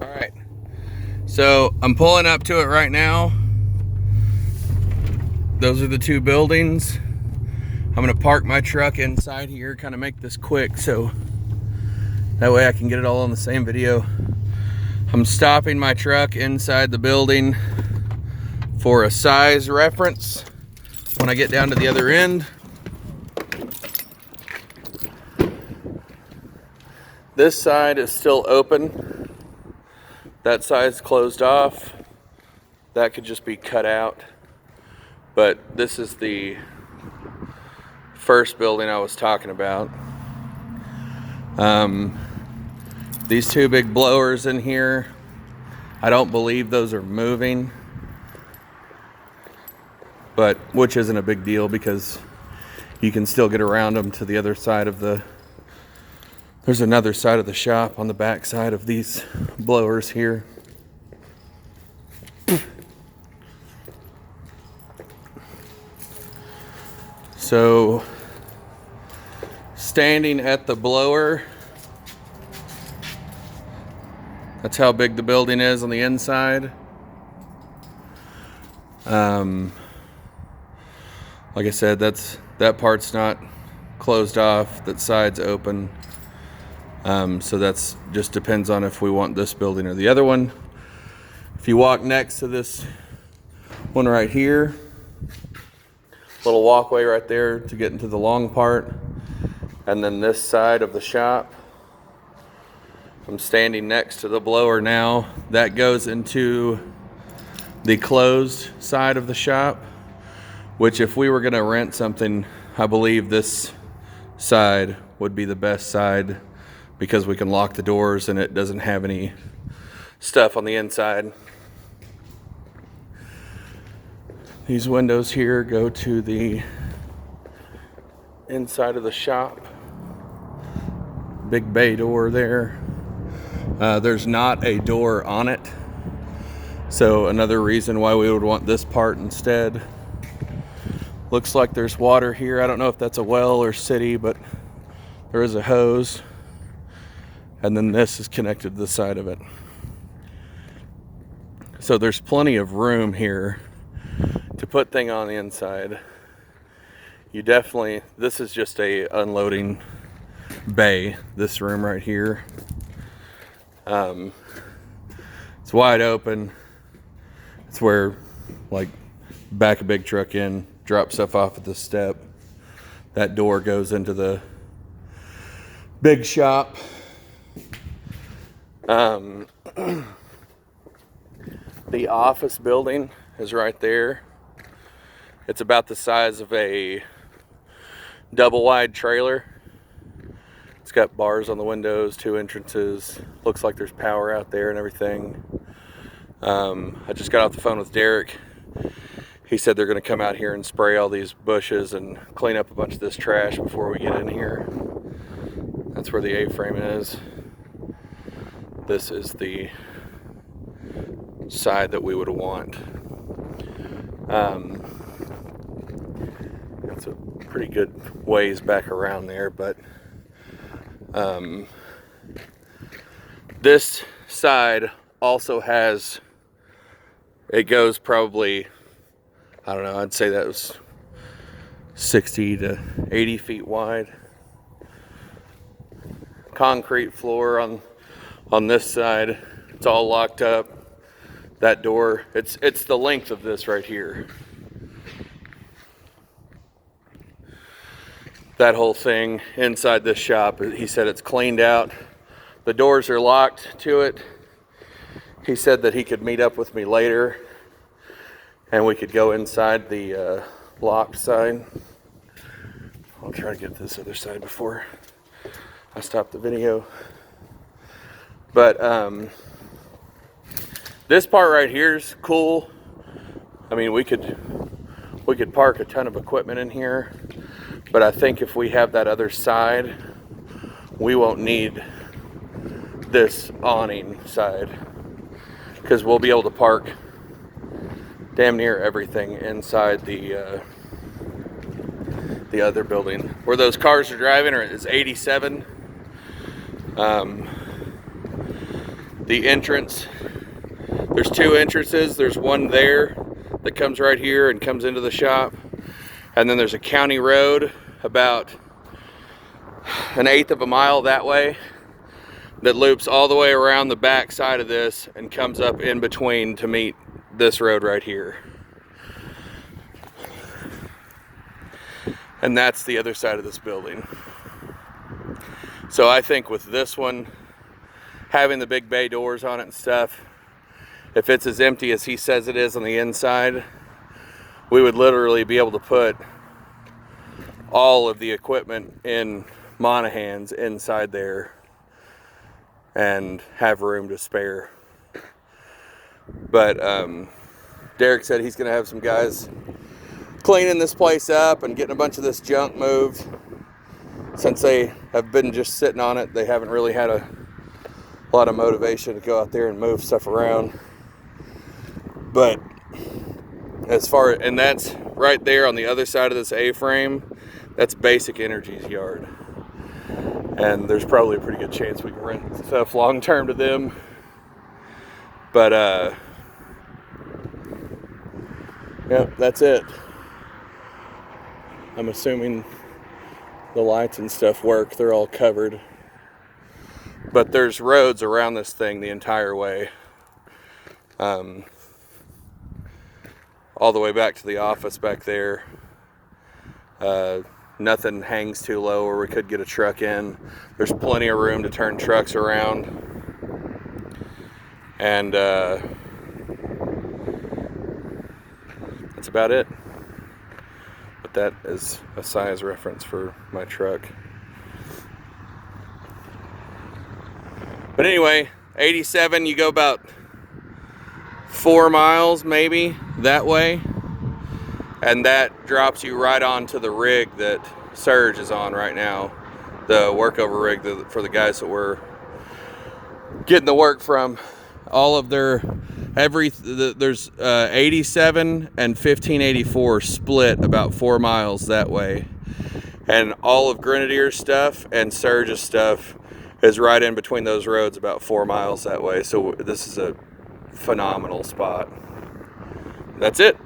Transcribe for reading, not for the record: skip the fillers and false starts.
All right, so I'm pulling up to it right now. Those are the two buildings. I'm gonna park my truck inside here, kind of make this quick so that way I can get it all on the same video. I'm stopping my truck inside the building for a size reference when I get down to the other end. This side is still open. That side's closed off. That could just be cut out. But this is the first building I was talking about. These two big blowers in here, I don't believe those are moving, but which isn't a big deal because you can still get around them to the other side of the, there's another side of the shop on the back side of these blowers here. So standing at the blower, that's how big the building is on the inside. Like I said, that part's not closed off, that side's open. So that's just depends on if we want this building or the other one. If you walk next to this one right here, little walkway right there to get into the long part, and then this side of the shop, I'm standing next to the blower now. That goes into the closed side of the shop, which if we were going to rent something, I believe this side would be the best side because we can lock the doors and it doesn't have any stuff on the inside. These windows here go to the inside of the shop. Big bay door there. There's not a door on it, so another reason why we would want this part instead. Looks like there's water here. I don't know if that's a well or city, but there is a hose, and then this is connected to the side of it. So there's plenty of room here to put thing on the inside. You definitely, this is just a unloading bay, this room right here. It's wide open. It's where, like, back a big truck in, drop stuff off at the step. That door goes into the big shop. The office building is right there. It's about the size of a double wide trailer. It's got bars on the windows, 2 entrances. Looks like there's power out there and everything. I just got off the phone with Derek. He said they're going to come out here and spray all these bushes and clean up a bunch of this trash before we get in here. That's where the A-frame is. This is the side that we would want. It's a pretty good ways back around there, but this side also has, it goes probably, I don't know, I'd say that was 60 to 80 feet wide. Concrete floor on this side. It's all locked up. That door, it's the length of this right here. That whole thing inside this shop, he said it's cleaned out. The doors are locked to it. He said that he could meet up with me later and we could go inside the locked side. I'll try to get this other side before I stop the video. But this part right here is cool. I mean, we could park a ton of equipment in here, but I think if we have that other side, we won't need this awning side because we'll be able to park damn near everything inside the other building. Where those cars are driving is 87. the entrance. There's two entrances. There's one there that comes right here and comes into the shop. And then there's a county road about 1/8 of a mile that way that loops all the way around the back side of this and comes up in between to meet this road right here. And that's the other side of this building. So I think with this one, having the big bay doors on it and stuff, if it's as empty as he says it is on the inside, we would literally be able to put all of the equipment in Monahans inside there and have room to spare. But Derek said he's gonna have some guys cleaning this place up and getting a bunch of this junk moved. Since they have been just sitting on it, they haven't really had a lot of motivation to go out there and move stuff around. But and that's right there on the other side of this A-frame, that's Basic Energy's yard. And there's probably a pretty good chance we can rent stuff long-term to them. But, yeah, that's it. I'm assuming the lights and stuff work. They're all covered. But there's roads around this thing the entire way. All the way back to the office back there. Nothing hangs too low where we could get a truck in. There's plenty of room to turn trucks around. And that's about it. But that is a size reference for my truck. But anyway, 87, you go about 4 miles maybe that way, and that drops you right onto the rig that Surge is on right now, the workover rig for the guys that we're getting the work from. All of their there's 87 and 1584 split about 4 miles that way, and all of Grenadier's stuff and Surge's stuff is right in between those roads about 4 miles that way. So this is a phenomenal spot. That's it.